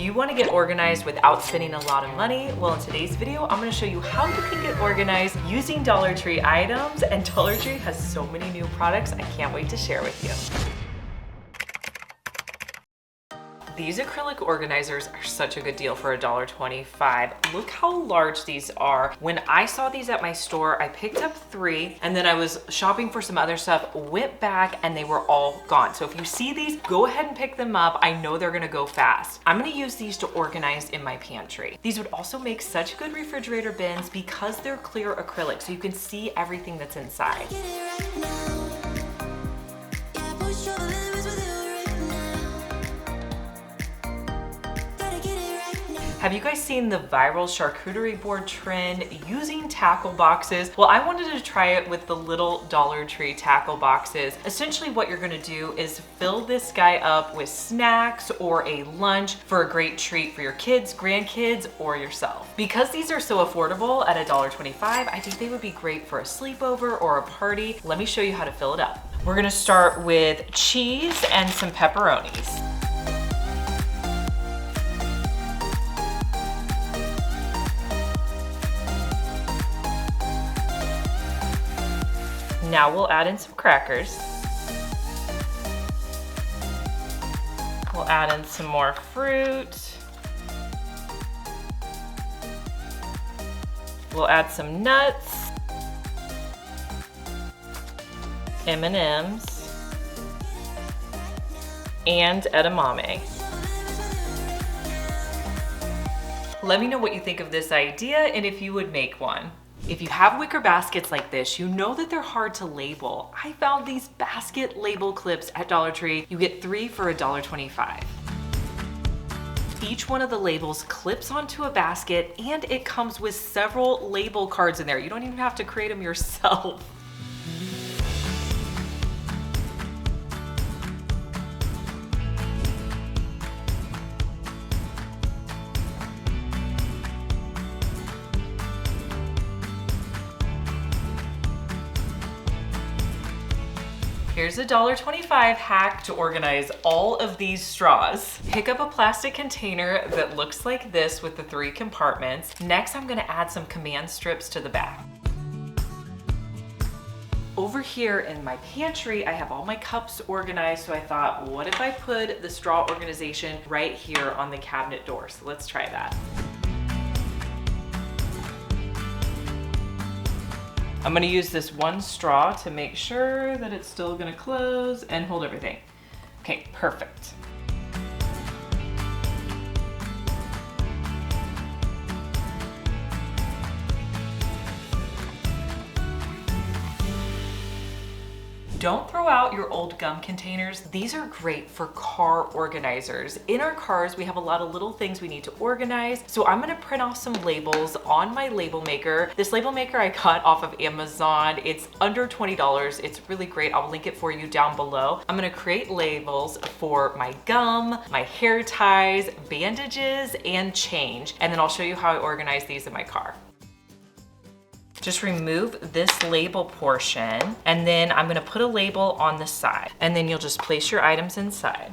you want to get organized without spending a lot of money? Well, in today's video, I'm going to show you how you can get organized using Dollar Tree items, and Dollar Tree has so many new products I can't wait to share with you. These acrylic organizers are such a good deal for $1.25. Look how large these are. When I saw these at my store, I picked up 3 and then I was shopping for some other stuff, went back and they were all gone. So if you see these, go ahead and pick them up. I know they're gonna go fast. I'm gonna use these to organize in my pantry. These would also make such good refrigerator bins because they're clear acrylic, so you can see everything that's inside. Have you guys seen the viral charcuterie board trend using tackle boxes? Well, I wanted to try it with the little Dollar Tree tackle boxes. Essentially what you're gonna do is fill this guy up with snacks or a lunch for a great treat for your kids, grandkids, or yourself. Because these are so affordable at $1.25, I think they would be great for a sleepover or a party. Let me show you how to fill it up. We're gonna start with cheese and some pepperonis. Now we'll add in some crackers. We'll add in some more fruit. We'll add some nuts, M&Ms, and edamame. Let me know what you think of this idea and if you would make one. If you have wicker baskets like this, you know that they're hard to label. I found these basket label clips at Dollar Tree. You get 3 for $1.25. Each one of the labels clips onto a basket and it comes with several label cards in there. You don't even have to create them yourself. Here's a $1.25 hack to organize all of these straws. Pick up a plastic container that looks like this with the 3 compartments. Next, I'm gonna add some command strips to the back. Over here in my pantry, I have all my cups organized, so I thought, what if I put the straw organization right here on the cabinet door? So let's try that. I'm gonna use this one straw to make sure that it's still gonna close and hold everything. Okay, perfect. Don't throw out your old gum containers. These are great for car organizers. In our cars, we have a lot of little things we need to organize. So I'm gonna print off some labels on my label maker. This label maker I got off of Amazon. It's under $20. It's really great. I'll link it for you down below. I'm gonna create labels for my gum, my hair ties, bandages, and change. And then I'll show you how I organize these in my car. Just remove this label portion, and then I'm gonna put a label on the side, and then you'll just place your items inside.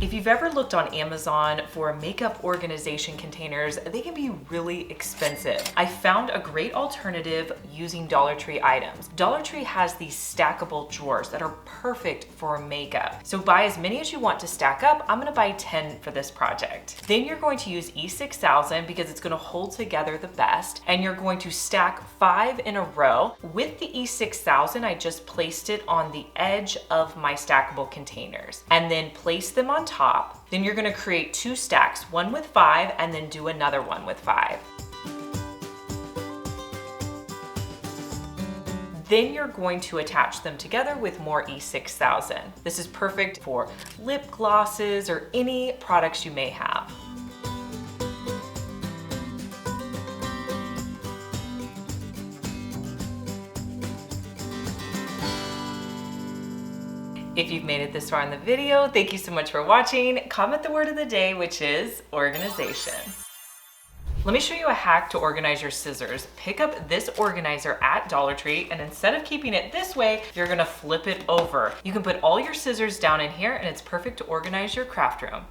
If you've ever looked on Amazon for makeup organization containers, they can be really expensive. I found a great alternative using Dollar Tree items. Dollar Tree has these stackable drawers that are perfect for makeup. So buy as many as you want to stack up. I'm gonna buy 10 for this project. Then you're going to use E6000 because it's gonna hold together the best, and you're going to stack 5 in a row. With the E6000, I just placed it on the edge of my stackable containers and then place them on top. Then you're gonna create 2 stacks, one with 5 and then do another one with 5. Then you're going to attach them together with more E6000. This is perfect for lip glosses or any products you may have. If you've made it this far in the video, thank you so much for watching. Comment the word of the day, which is organization. Let me show you a hack to organize your scissors. Pick up this organizer at Dollar Tree, and instead of keeping it this way, you're gonna flip it over. You can put all your scissors down in here, and it's perfect to organize your craft room.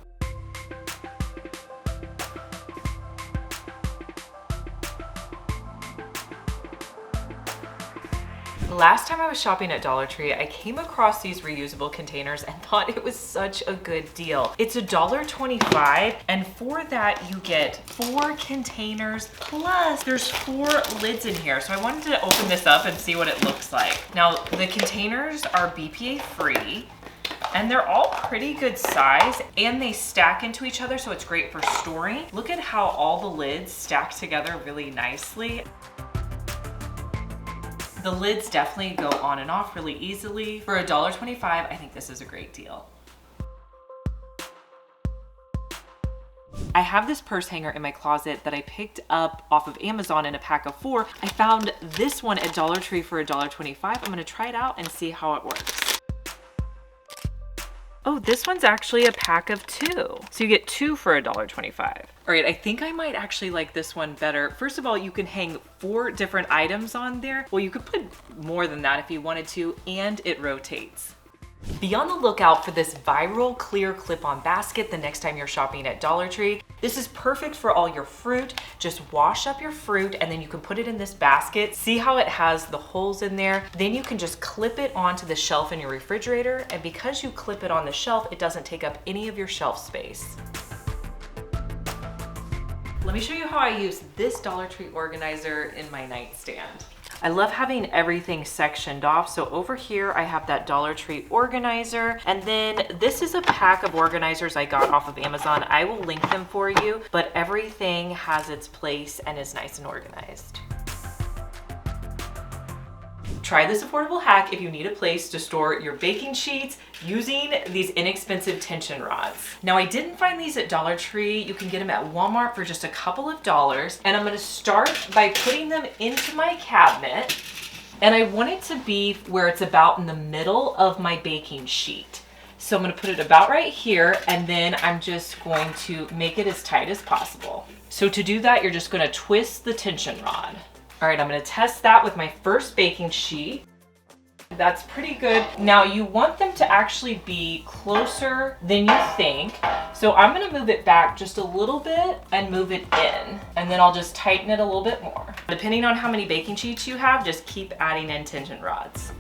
Last time I was shopping at Dollar Tree, I came across these reusable containers and thought it was such a good deal. It's $1.25, and for that you get 4 containers, plus there's 4 lids in here. So I wanted to open this up and see what it looks like. Now, the containers are BPA free, and they're all pretty good size, and they stack into each other, so it's great for storing. Look at how all the lids stack together really nicely. The lids definitely go on and off really easily. For $1.25, I think this is a great deal. I have this purse hanger in my closet that I picked up off of Amazon in a pack of 4. I found this one at Dollar Tree for $1.25. I'm gonna try it out and see how it works. Oh, this one's actually a pack of 2. So you get 2 for $1.25. All right, I think I might actually like this one better. First of all, you can hang 4 different items on there. Well, you could put more than that if you wanted to, and it rotates. Be on the lookout for this viral clear clip-on basket the next time you're shopping at Dollar Tree. This is perfect for all your fruit. Just wash up your fruit and then you can put it in this basket. See how it has the holes in there? Then you can just clip it onto the shelf in your refrigerator, and because you clip it on the shelf, it doesn't take up any of your shelf space. Let me show you how I use this Dollar Tree organizer in my nightstand. I love having everything sectioned off. So over here, I have that Dollar Tree organizer. And then this is a pack of organizers I got off of Amazon. I will link them for you, but everything has its place and is nice and organized. Try this affordable hack if you need a place to store your baking sheets using these inexpensive tension rods. Now, I didn't find these at Dollar Tree. You can get them at Walmart for just a couple of dollars. And I'm gonna start by putting them into my cabinet. And I want it to be where it's about in the middle of my baking sheet. So I'm gonna put it about right here, and then I'm just going to make it as tight as possible. So to do that, you're just gonna twist the tension rod. All right, I'm gonna test that with my first baking sheet. That's pretty good. Now you want them to actually be closer than you think. So I'm gonna move it back just a little bit and move it in. And then I'll just tighten it a little bit more. Depending on how many baking sheets you have, just keep adding in tension rods.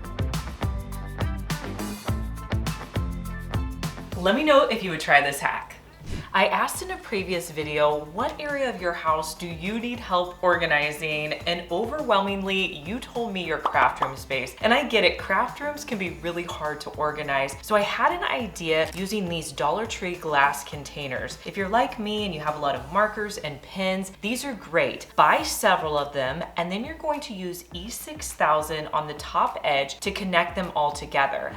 Let me know if you would try this hack. I asked in a previous video, what area of your house do you need help organizing? And overwhelmingly, you told me your craft room space. And I get it, craft rooms can be really hard to organize. So I had an idea using these Dollar Tree glass containers. If you're like me and you have a lot of markers and pens, these are great. Buy several of them, and then you're going to use E6000 on the top edge to connect them all together.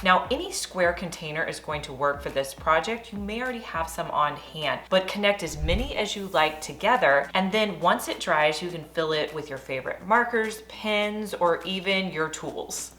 Now, any square container is going to work for this project. You may already have some on hand, but connect as many as you like together. And then once it dries, you can fill it with your favorite markers, pens, or even your tools.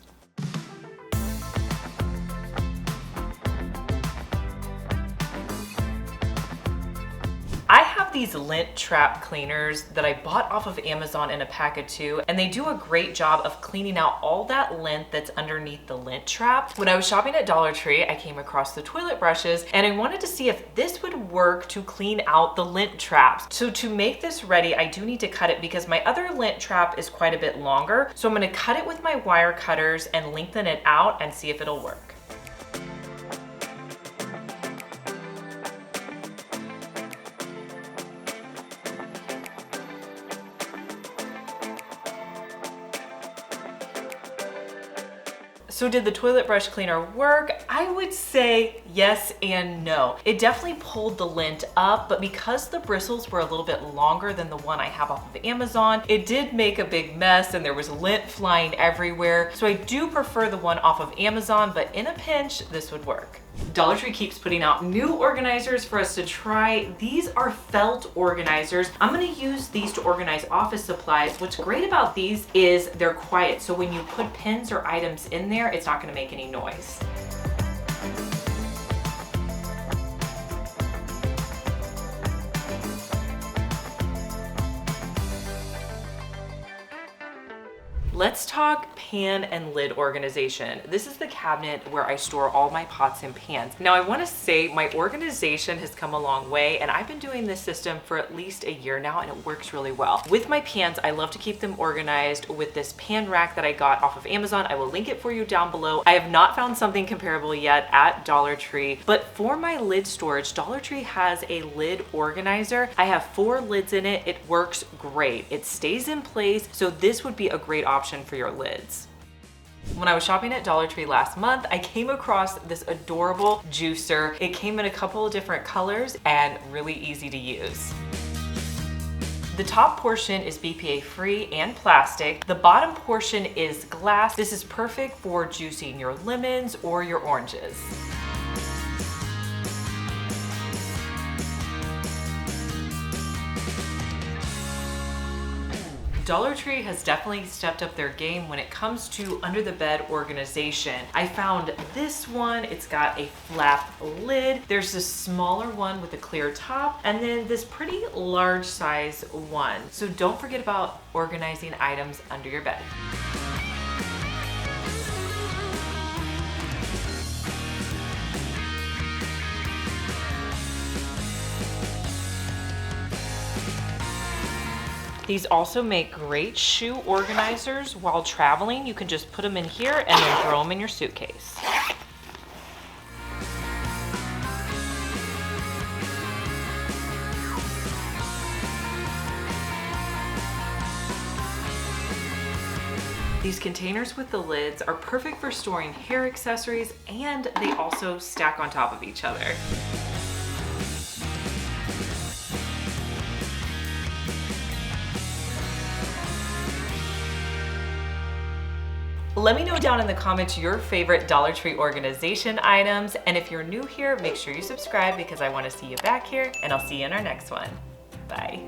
I have these lint trap cleaners that I bought off of Amazon in a pack of 2, and they do a great job of cleaning out all that lint that's underneath the lint trap. When I was shopping at Dollar Tree, I came across the toilet brushes, and I wanted to see if this would work to clean out the lint traps. So to make this ready, I do need to cut it because my other lint trap is quite a bit longer. So I'm gonna cut it with my wire cutters and lengthen it out and see if it'll work. So did the toilet brush cleaner work? I would say yes and no. It definitely pulled the lint up, but because the bristles were a little bit longer than the one I have off of Amazon, it did make a big mess and there was lint flying everywhere. So I do prefer the one off of Amazon, but in a pinch, this would work. Dollar Tree keeps putting out new organizers for us to try. These are felt organizers. I'm gonna use these to organize office supplies. What's great about these is they're quiet, so when you put pins or items in there, it's not gonna make any noise. Let's talk pan and lid organization. This is the cabinet where I store all my pots and pans. Now I wanna say my organization has come a long way, and I've been doing this system for at least a year now, and it works really well. With my pans, I love to keep them organized with this pan rack that I got off of Amazon. I will link it for you down below. I have not found something comparable yet at Dollar Tree, but for my lid storage, Dollar Tree has a lid organizer. I have 4 lids in it. It works great. It stays in place, so this would be a great option for your lids. When I was shopping at Dollar Tree last month, I came across this adorable juicer. It came in a couple of different colors and really easy to use. The top portion is BPA free and plastic. The bottom portion is glass. This is perfect for juicing your lemons or your oranges. Dollar Tree has definitely stepped up their game when it comes to under the bed organization. I found this one. It's got a flap lid. There's this smaller one with a clear top, and then this pretty large size one. So don't forget about organizing items under your bed. These also make great shoe organizers while traveling. You can just put them in here and then throw them in your suitcase. These containers with the lids are perfect for storing hair accessories, and they also stack on top of each other. Let me know down in the comments your favorite Dollar Tree organization items. And if you're new here, make sure you subscribe because I want to see you back here, and I'll see you in our next one. Bye.